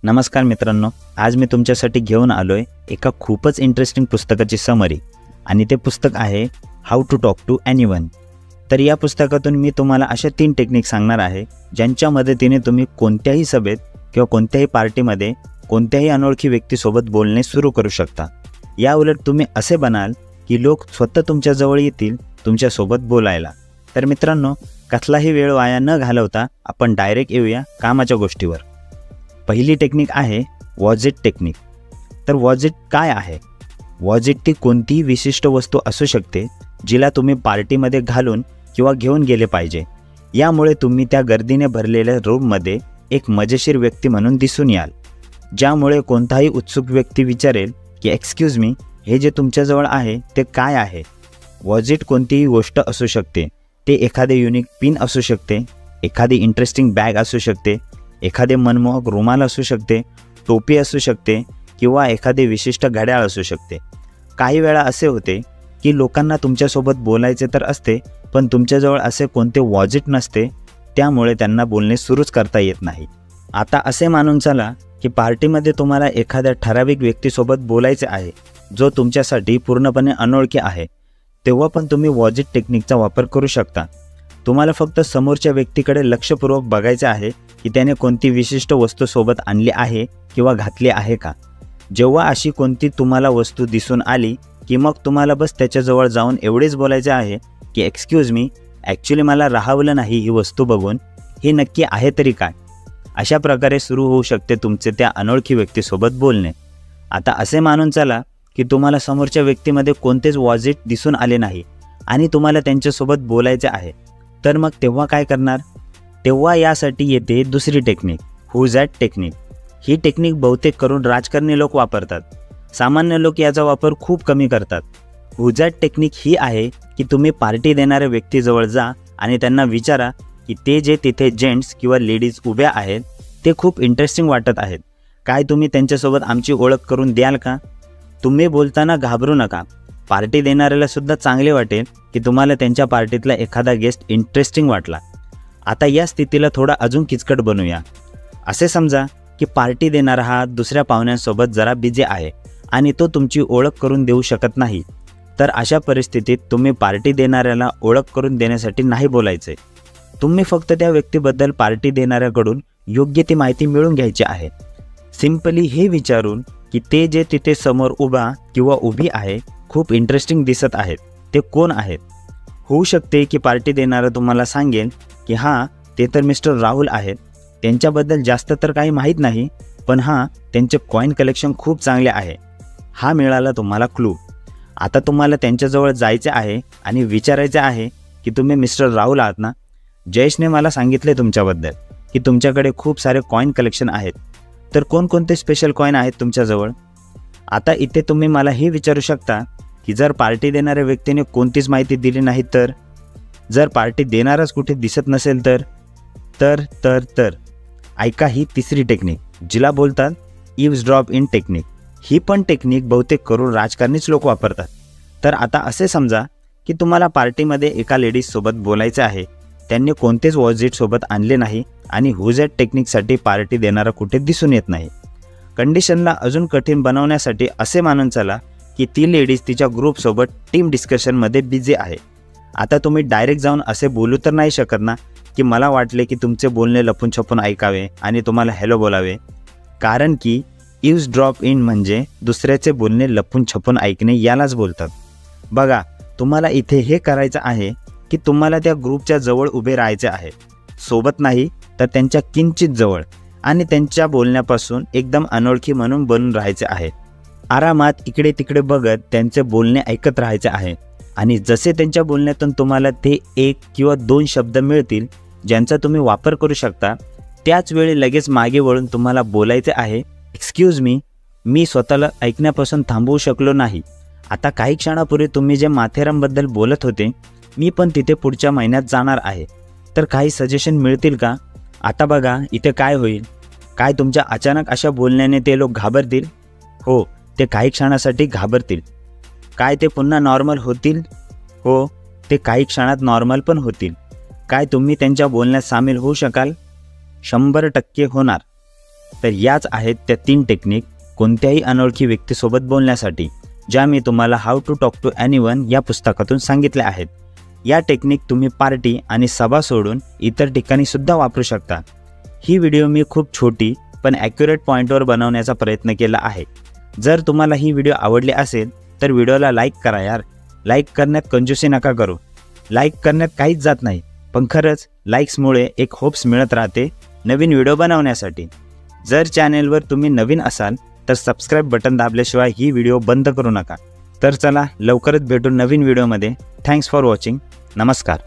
नमस्कार मित्रांनो, आज मी तुमच्यासाठी घेऊन आलोय एका खूपच इंटरेस्टिंग पुस्तकाची समरी आणि ते पुस्तक आहे how to talk to anyone. तर या पुस्तकातून मी तुम्हाला अशा 3 टेक्निक सांगणार आहे ज्यांच्या मदतीने तुम्ही कोणत्याही सभेत किंवा कोणत्याही पार्टीमध्ये कोणत्याही अनोळखी व्यक्तीसोबत बोलणे सुरू करू शकता। या उलट तुम्ही असे बनाल की लोक स्वतः तुमच्या जवळ येतील तुमच्यासोबत बोलायला। तर मित्रांनो, कसलाही वेळ वाया न घालवता आपण डायरेक्ट येऊया कामाच्या गोष्टीवर। पहिली टेक्निक आहे वॉज इट टेक्निक। तर वॉज इट काय आहे? वॉज इट ती कोणतीही विशिष्ट वस्तू असू शकते जिला तुम्ही पार्टीमध्ये घालून किंवा घेऊन गेले पाहिजे। यामुळे तुम्ही त्या गर्दीने भरलेल्या रूममध्ये एक मजेशीर व्यक्ती म्हणून दिसून याल, ज्यामुळे कोणताही उत्सुक व्यक्ती विचारेल की एक्सक्यूज मी, हे जे तुमच्याजवळ आहे ते काय आहे? वॉज इट कोणतीही गोष्ट असू शकते। ते एखादे युनिक पिन असू शकते, एखादी इंटरेस्टिंग बॅग असू शकते, एखादे मनमोहक रुमाल असू शकते, टोपी असू शकते किंवा एखादे विशिष्ट घड्याळ असू शकते। काही वेळा असे होते की लोकांना तुमच्यासोबत बोलायचे तर असते, पण तुमच्याजवळ असे कोणते वॉज इट नसते, त्यामुळे त्यांना बोलणे सुरूच करता येत नाही। आता असे मानून चला की पार्टीमध्ये तुम्हाला एखाद्या ठराविक व्यक्तीसोबत बोलायचे आहे जो तुमच्यासाठी पूर्णपणे अनोळखी आहे, तेव्हा पण तुम्ही वॉज इट टेक्निकचा वापर करू शकता। तुम्हाला फक्त समोरच्या व्यक्तीकडे लक्षपूर्वक बघायचे आहे की त्याने कोणती विशिष्ट वस्तू सोबत आणली आहे किंवा घातली आहे का। जेव्हा अशी कोणती तुम्हाला वस्तू दिसून आली की मग तुम्हाला बस त्याच्याजवळ जाऊन एवढेच बोलायचे आहे की एक्सक्यूज मी, ॲक्च्युली मला राहवलं नाही ही वस्तू बघून, हे नक्की आहे तरी काय? अशा प्रकारे सुरू होऊ शकते तुमचे त्या अनोळखी व्यक्तीसोबत बोलणे। आता असे मानून चला की तुम्हाला समोरच्या व्यक्तीमध्ये कोणतेच वॉज इट दिसून आले नाही आणि तुम्हाला त्यांच्यासोबत बोलायचे आहे, तर मग तेव्हा काय करणार? तेव्हा यासाठी येते दुसरी टेक्निक, हुज ॲट टेक्निक। ही टेक्निक बहुतेक करून राजकारणी लोक वापरतात, सामान्य लोक याचा वापर खूप कमी करतात। हुज ॲट टेक्निक ही आहे की तुम्ही पार्टी देणाऱ्या व्यक्तीजवळ जा आणि त्यांना विचारा की ते जे तिथे जेंट्स किंवा लेडीज उभ्या आहेत ते खूप इंटरेस्टिंग वाटत आहेत, काय तुम्ही त्यांच्यासोबत आमची ओळख करून द्याल का? तुम्ही बोलताना घाबरू नका, पार्टी देणाऱ्याला सुद्धा चांगले वाटेल की तुम्हाला त्यांच्या पार्टीतला एखादा गेस्ट इंटरेस्टिंग वाटला। आता या स्थितीला थोडा अजून किचकट बनवूया। असे समजा की पार्टी देणारा हा दुसऱ्या पाहुण्यांसोबत जरा बिझी आहे आणि तो तुमची ओळख करून देऊ शकत नाही। तर अशा परिस्थितीत तुम्ही पार्टी देणाऱ्याला ओळख करून देण्यासाठी नाही बोलायचे। तुम्ही फक्त त्या व्यक्तीबद्दल पार्टी देणाऱ्याकडून योग्य ती माहिती मिळवून घ्यायची आहे। सिंपली हे विचारून की ते जे तिथे समोर उभा किंवा उभी आहे खूप इंटरेस्टिंग दिसत आहेत, ते कोण आहेत? होऊ शकते की पार्टी देणारा तुम्हाला सांगेल की हां, ते तर मिस्टर राहुल आहेत, त्यांच्याबद्दल जास्त तर काही माहीत नाही, पण हां, त्यांचे कॉईन कलेक्शन खूप चांगले आहे। हा मिळाला तुम्हाला क्लू। आता तुम्हाला त्यांच्याजवळ जायचे आहे आणि विचारायचे आहे की तुम्ही मिस्टर राहुल आहात ना? जयेशने मला सांगितले तुमच्याबद्दल की तुमच्याकडे खूप सारे कॉईन कलेक्शन आहेत, तर कोणकोणते स्पेशल कॉईन आहेत तुमच्याजवळ? आता इथे तुम्ही मला हे विचारू शकता की जर पार्टी देणाऱ्या व्यक्तीने कोणतीच माहिती दिली नाही तर? जर पार्टी देणाराच कुठे दिसत नसेल तर? तर तर तर ऐका ही तिसरी टेक्निक, जिला बोलतात ईव्हड्रॉप इन टेक्निक। ही पण टेक्निक बहुतेक करून राजकारणीच लोक वापरतात। तर आता असे समजा की तुम्हाला पार्टीमध्ये एका लेडीजसोबत बोलायचे आहे, त्यांनी कोणतेच वॉज इट सोबत आणले नाही आणि हुज ॲट टेक्निकसाठी पार्टी देणारा कुठे दिसून येत नाही। कंडिशनला अजून कठीण बनवण्यासाठी असे मानून चला की ती लेडीज तिच्या ग्रुपसोबत टीम डिस्कशनमध्ये बिझी आहे। आता तुम्ही डायरेक्ट जाऊन असे बोलू तर नाही शकत ना की मला वाटले की तुमचे बोलणे लपून छपून ऐकावे आणि तुम्हाला हॅलो बोलावे, कारण की ईव्हड्रॉप इन म्हणजे दुसऱ्याचे बोलणे लपून छपून ऐकणे यालाच बोलतात। बघा, तुम्हाला इथे हे करायचं आहे की तुम्हाला त्या ग्रुपच्या जवळ उभे राहायचे आहे, सोबत नाही तर त्यांच्या किंचित जवळ, आणि त्यांच्या बोलण्यापासून एकदम अनोळखी म्हणून बनून राहायचे आहे। आरामात इकडे तिकडे बघत त्यांचे बोलणे ऐकत राहायचे आहे आणि जसे त्यांच्या बोलण्यातून तुम्हाला ते 1 किंवा 2 शब्द मिळतील ज्यांचा तुम्ही वापर करू शकता, त्याच वेळी लगेच मागे वळून तुम्हाला बोलायचे आहे, एक्सक्यूज मी, मी स्वतःला ऐकण्यापासून थांबवू शकलो नाही। आता काही क्षणापूर्वी तुम्ही जे माथेरानबद्दल बोलत होते, मी पण तिथे पुढच्या महिन्यात जाणार आहे, तर काही सजेशन मिळतील का? आता बघा इथे काय होईल, काय तुमच्या अचानक अशा बोलण्याने ते लोक घाबरतील? हो, ते काही क्षणासाठी घाबरतील। काय ते पुन्हा नॉर्मल होतील? हो, ते काही क्षणात नॉर्मल पण होतील। काय तुम्ही त्यांच्या बोलण्यात सामील होऊ शकाल? 100% होणार। तर याच आहेत त्या 3 टेक्निक कोणत्याही अनोळखी व्यक्तीसोबत बोलण्यासाठी, ज्या मी तुम्हाला how to talk to anyone या पुस्तकातून सांगितल्या आहेत. या टेक्निक तुम्ही पार्टी आणि सभा सोडून इतर ठिकाणी सुद्धा वापरू शकता. ही व्हिडिओ मी खूप छोटी पण ॲक्युरेट पॉईंटवर बनवण्याचा प्रयत्न केला आहे. जर तुम्हाला ही व्हिडिओ आवडली असेल तर व्हिडिओला लाईक करा यार. लाईक करण्यात कंजूसी नका करू. लाईक करण्यात काहीच जात नाही, पण खरंच लाईक्समुळे एक होप्स मिळत राहते नवीन व्हिडिओ बनवण्यासाठी. जर चॅनेलवर तुम्ही नवीन असाल तर सबस्क्राईब बटन दाबल्याशिवाय ही व्हिडिओ बंद करू नका. तर चला लवकरच भेटू नवीन व्हिडिओमध्ये. Thanks for watching. नमस्कार.